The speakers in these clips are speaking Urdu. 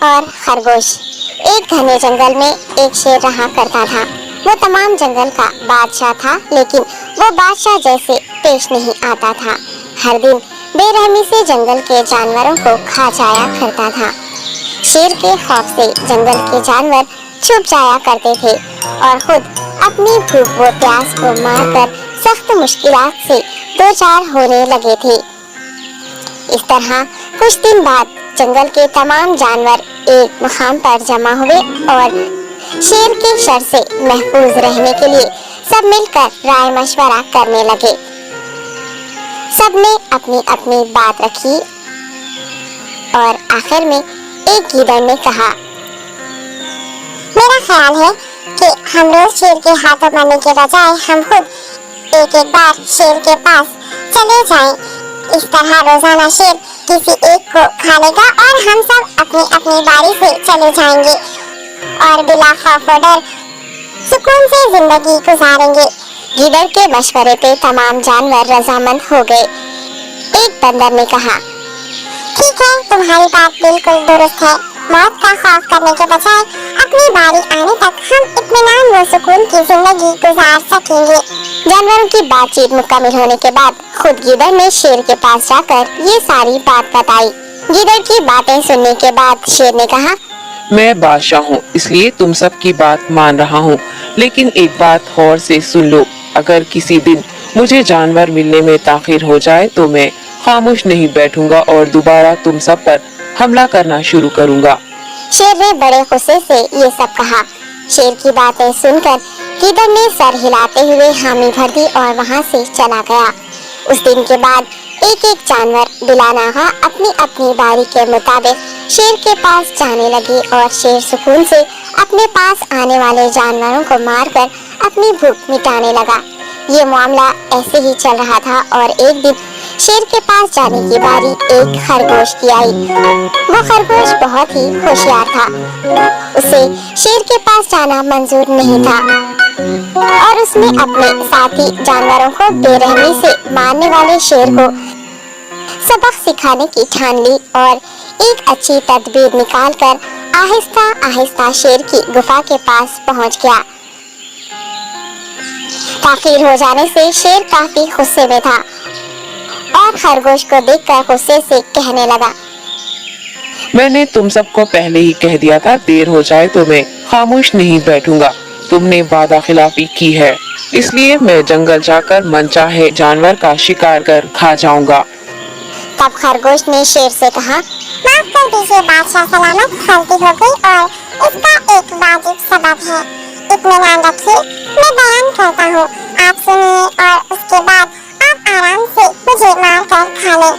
اور خرگوش۔ ایک گھنے جنگل میں ایک شیر رہا کرتا تھا۔ وہ تمام جنگل کا بادشاہ تھا، لیکن وہ بادشاہ جیسے پیش نہیں آتا تھا۔ ہر دن بے رحمی سے جنگل کے جانوروں کو کھا جایا کرتا تھا۔ شیر کے خوف سے جنگل کے جانور چھپ جایا کرتے تھے اور خود اپنی بھوک و پیاس کو مار کر سخت مشکلات سے دوچار ہونے لگے تھے۔ اس طرح کچھ دن بعد جنگل کے تمام جانور ایک مقام پر جمع ہوئے اور شیر کے شر سے محفوظ رہنے کے لیے سب مل کر رائے مشورہ کرنے لگے۔ سب نے اپنی اپنی بات رکھی اور آخر میں ایک گیدڑ نے کہا، میرا خیال ہے کہ ہم روز شیر کے ہاتھوں مرنے کے بجائے ہم خود ایک بار شیر کے پاس چلے جائیں۔ اس طرح روزانہ شیر کسی ایک کو کھا لے گا اور ہم سب اپنی اپنی باری سے چلے جائیں گے اور بلا خوف و ڈر سکون سے زندگی گزاریں گے۔ گیدڑ کے مشورے پہ تمام جانور رضامند ہو گئے۔ ایک بندر نے کہا، ٹھیک ہے، تمہاری بات بالکل درست ہے۔ موت کا خوف کرنے کے بجائے اپنی باری آنے تک ہم اطمینان و سکون کی زندگی گزار سکیں گے۔ جانوروں کی بات چیت مکمل ہونے کے بعد خود گیدڑ نے شیر کے پاس جا کر یہ ساری بات بتائی۔ گیدڑ کی باتیں سننے کے بعد شیر نے کہا، میں بادشاہ ہوں، اس لیے تم سب کی بات مان رہا ہوں، لیکن ایک بات غور سے سن لو۔ اگر کسی دن مجھے جانور ملنے میں تاخیر ہو جائے تو میں خاموش نہیں بیٹھوں گا اور دوبارہ تم سب پر حملہ کرنا شروع کروں گا۔ شیر نے بڑے غصے سے یہ سب کہا۔ شیر کی باتیں سن کر گیدڑ نے سر ہلاتے ہوئے حامی بھر دی اور وہاں سے چلا گیا۔ اس دن کے بعد ایک ایک جانور بلا ناغہ اپنی اپنی باری کے مطابق شیر کے پاس جانے لگے اور شیر سکون سے اپنے پاس آنے والے جانوروں کو مار کر اپنی بھوک مٹانے لگا۔ یہ معاملہ ایسے ہی چل رہا تھا اور ایک دن شیر کے پاس جانے کی باری ایک خرگوش کی آئی۔ وہ خرگوش بہت ہی ہوشیار تھا۔ اسے شیر کے پاس جانا منظور نہیں تھا اور اس نے اپنے ساتھی جانوروں کو بے رحمی سے مارنے والے شیر کو سبق سکھانے کی ٹھان لی اور ایک اچھی تدبیر نکال کر آہستہ آہستہ شیر کی گفا کے پاس پہنچ گیا۔ تاخیر ہو جانے سے شیر کافی غصے میں تھا اور خرگوش کو دیکھ کر غصے سے کہنے لگا، میں نے تم سب کو پہلے ہی کہہ دیا تھا، دیر ہو جائے تو میں خاموش نہیں بیٹھوں گا۔ تم نے وعدہ خلافی کی ہے، اس لیے میں جنگل جا کر من چاہے جانور کا شکار کر کھا جاؤں گا۔ تب خرگوش نے شیر سے کہا، معاف کر دیجیے بادشاہ سلامت، غلطی ہو گئی اور اس کا ایک واجب سبب ہے۔ اطمینان رکھیے، میں بیان کرتا ہوں، آپ سنیے اور اس کے بعد آپ آرام سے مجھے مار کر کھا لیں۔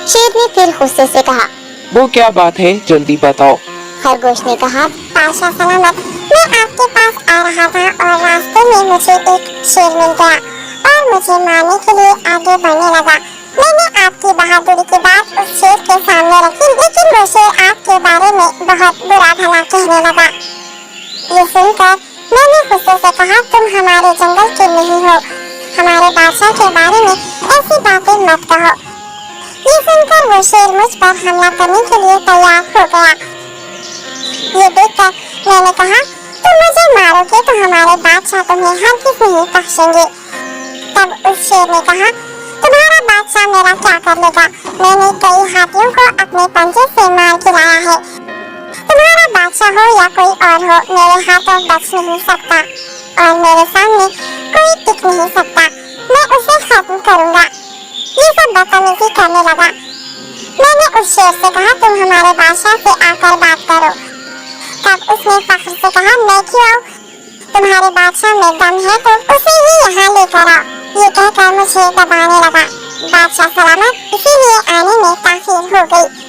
شیر نے پھر غصے سے کہا، وہ کیا بات ہے، جلدی بتاؤ۔ خرگوش نے کہا، بادشاہ سلامت، میں آپ کے پاس آ رہا تھا اور راستے میں مجھے ایک شیر مل گیا اور مجھے مارنے کے لیے آگے بڑھنے لگا۔ میں نے آپ کی بہادری کی بات اس شیر کے سامنے رکھی، لیکن وہ شیر آپ کے بارے میں بہت برا بھلا کہنے لگا۔ یہ سن کر میں نے غصے سے کہا، تم ہمارے جنگل کے نہیں ہو، ہمارے بادشاہ کے بارے میں ایسی باتیں مت کہو۔ یہ سن کر وہ شیر مجھ پر حملہ کرنے کے لیے تیار ہو گیا۔ یہ دیکھ کر میں نے کہا، تم مجھے مارو گے تو ہمارے بادشاہ تمہیں ہرگز نہیں بخشیں گے۔ تب اس شیر نے کہا، تمہارا بادشاہ میرا کیا کر لے گا؟ میں نے کئی ہاتھیوں کو اپنے پنجے سے مار گرایا ہے۔ تمہارا بادشاہ ہو یا کوئی اور ہو، میرے ہاتھوں بچ نہیں سکتا اور میرے سامنے کوئی ٹک نہیں سکتا۔ میں اسے ختم کروں گا۔ یہ سب بدتمیزی کرنے لگا۔ میں نے اس شیر سے کہا، تم ہمارے بادشاہ سے آ کر بات کرو۔ تب اس نے فخر سے کہا، میں کیوں آؤں؟ تمہارے بادشاہ میں دم ہے تو اسے ہی یہاں لے کر آؤ۔ یہ کہہ کر مجھے دبانے لگا۔ بادشاہ سلامت، اسی لیے آنے میں تاخیر ہو گئی۔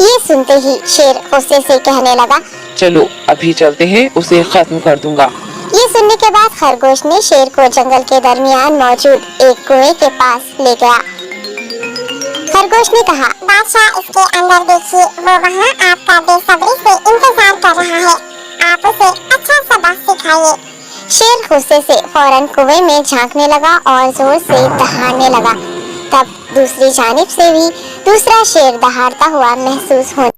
یہ سنتے ہی شیر غصے سے کہنے لگا، چلو ابھی چلتے ہیں، اسے ختم کر دوں گا۔ یہ سننے کے بعد خرگوش نے شیر کو جنگل کے درمیان موجود ایک کنویں کے پاس لے گیا۔ خرگوش نے کہا، بادشاہ اس کے اندر دیکھیے، وہ وہاں آپ کا بے صبری سے انتظار کر رہا ہے، آپ اسے اچھا سبق سکھائیے۔ شیر غصے سے فوراً کنویں میں جھانکنے لگا اور زور سے دہاڑنے لگا۔ تب دوسری جانب سے بھی دوسرا شیر دہاڑتا ہوا محسوس ہونے